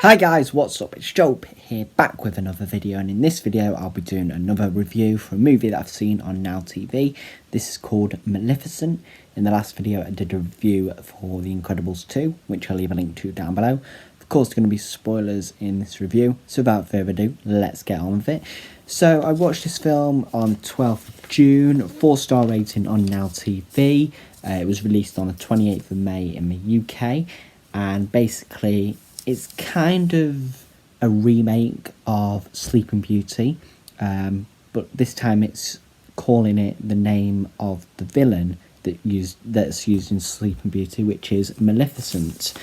Hi guys, what's up? It's Joe here, back with another video, and in this video I'll be doing another review for a movie that I've seen on Now TV. This is called Maleficent. In the last video I did a review for The Incredibles 2, which I'll leave a link to down below. Of course, there are going to be spoilers in this review, so without further ado, let's get on with it. So I watched this film on 12th of June, 4-star rating on Now TV. It was released on the 28th of May in the UK, and basically it's kind of a remake of Sleeping Beauty, but this time it's calling it the name of the villain that's used in Sleeping Beauty, which is Maleficent.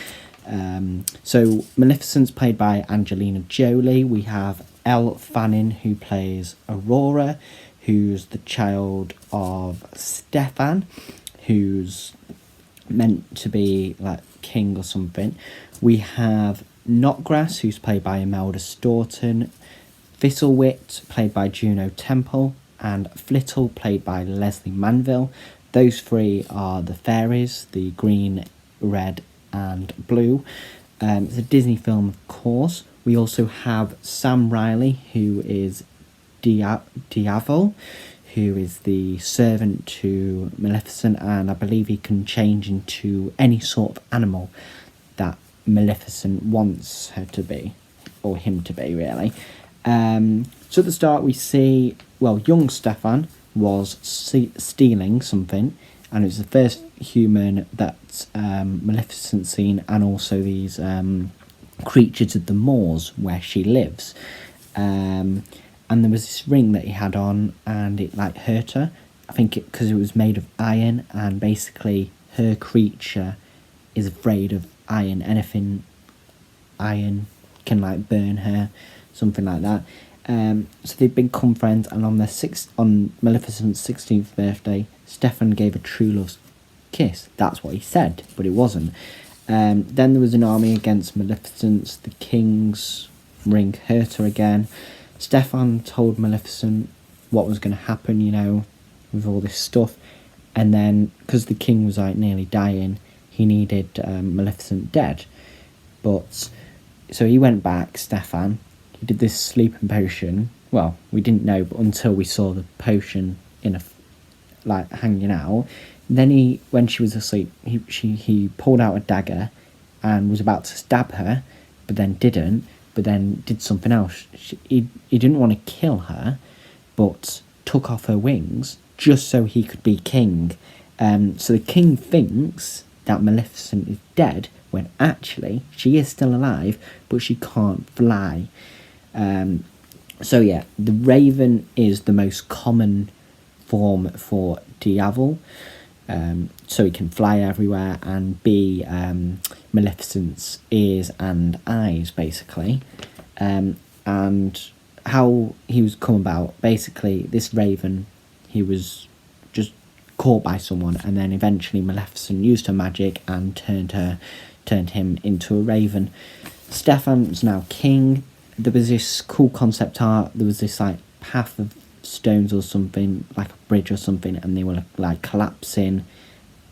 So Maleficent's played by Angelina Jolie. We have Elle Fanning, who plays Aurora, who's the child of Stefan, who's meant to be like king or something. We have Knotgrass, who's played by Imelda Staunton, Thistlewit, played by Juno Temple, and Flittle, played by Leslie Manville. Those three are the fairies, the green, red and blue. It's a Disney film, of course. We also have Sam Riley, who is Diavel, who is the servant to Maleficent, and I believe he can change into any sort of animal that Maleficent wants her to be, or him to be, really. So at the start we see, well, young Stefan was stealing something, and it was the first human that Maleficent seen, and also these creatures of the moors where she lives. And there was this ring that he had on, and it like hurt her. I think because it was made of iron, and basically her creature is afraid of iron. Anything iron can like burn her, something like that. So they've become friends, and on Maleficent's 16th birthday, Stefan gave a true love kiss. That's what he said, but it wasn't. Then there was an army against Maleficent. The king's ring hurt her again. Stefan told Maleficent what was going to happen, you know, with all this stuff. And then, because the king was like nearly dying, he needed Maleficent dead. But, so he went back, Stefan. He did this sleeping potion. Well, we didn't know, but until we saw the potion in like hanging out. Then when she was asleep, he pulled out a dagger and was about to stab her, but then didn't. But then did something else. He didn't want to kill her, but took off her wings just so he could be king. So the king thinks that Maleficent is dead, when actually she is still alive, but she can't fly. So yeah, the raven is the most common form for Diavel. So he can fly everywhere and be Maleficent's ears and eyes, basically. And how he was come about, basically, this raven, he was just caught by someone, and then eventually Maleficent used her magic and turned him into a raven. Stefan's now king. There was this cool concept art. There was this like path of stones or something, like a bridge or something, and they were like collapsing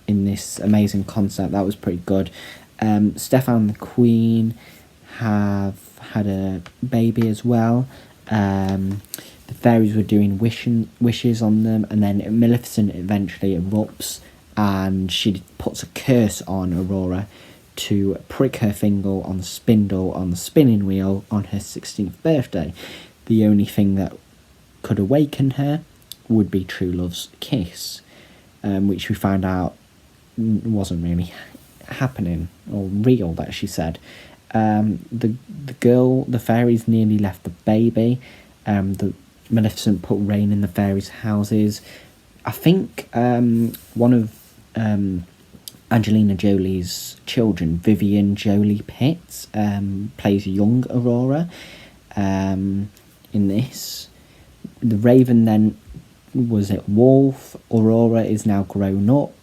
in this amazing concept. That was pretty good. Stefan and the Queen have had a baby as well. The fairies were doing wishes on them, and then Maleficent eventually erupts, and she puts a curse on Aurora to prick her finger on the spindle on the spinning wheel on her 16th birthday. The only thing that could awaken her would be true love's kiss, which we found out wasn't really happening or real, that she said. The fairies nearly left the baby. The Maleficent put rain in the fairies' houses. I think one of Angelina Jolie's children, Vivian Jolie Pitts, plays young Aurora in this. The raven then was at wolf. Aurora is now grown up.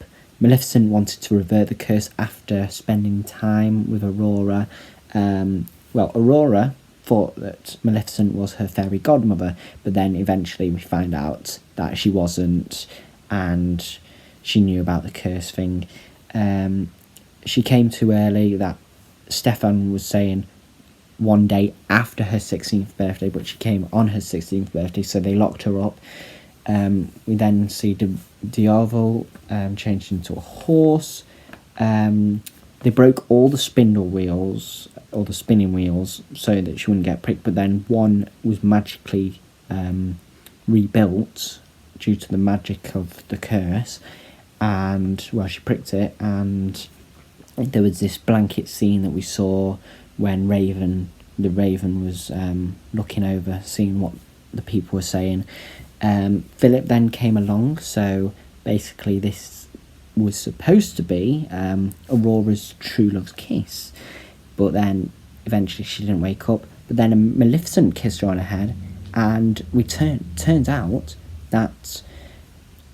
Maleficent wanted to revert the curse after spending time with Aurora. Aurora thought that Maleficent was her fairy godmother, but then eventually we find out that she wasn't, and she knew about the curse thing. She came too early. That Stefan was saying, one day after her 16th birthday, but she came on her 16th birthday, so they locked her up. We then see Diavol changed into a horse. They broke all the spindle wheels, or the spinning wheels, so that she wouldn't get pricked, but then one was magically rebuilt due to the magic of the curse, and, well, she pricked it, and there was this blanket scene that we saw when the Raven was looking over, seeing what the people were saying. Philip then came along, so basically this was supposed to be Aurora's true love's kiss, but then eventually she didn't wake up. But then Maleficent kissed her on her head, and turns out that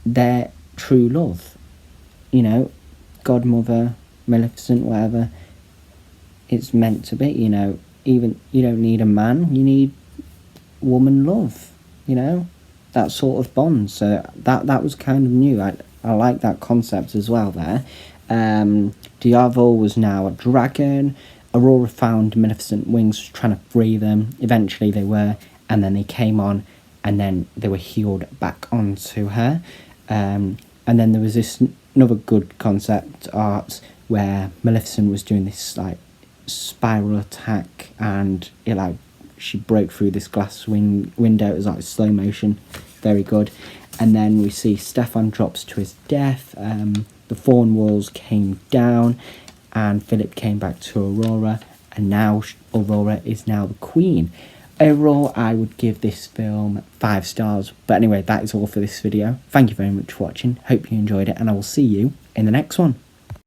their true love, you know, godmother, Maleficent, whatever, it's meant to be, you know. Even you don't need a man, you need woman love, you know, that sort of bond. So that was kind of new. I like that concept as well there. Diavol was now a dragon. Aurora found Maleficent wings, trying to free them. Eventually they were, and then they came on, and then they were healed back onto her. And then there was this another good concept art where Maleficent was doing this like spiral attack, and it like she broke through this glass window. It was like slow motion, very good. And then we see Stefan drops to his death. The fawn walls came down, and Philip came back to Aurora, and now Aurora is now the queen. Overall, I would give this film 5 stars. But anyway, that is all for this video. Thank you very much for watching. Hope you enjoyed it, and I will see you in the next one.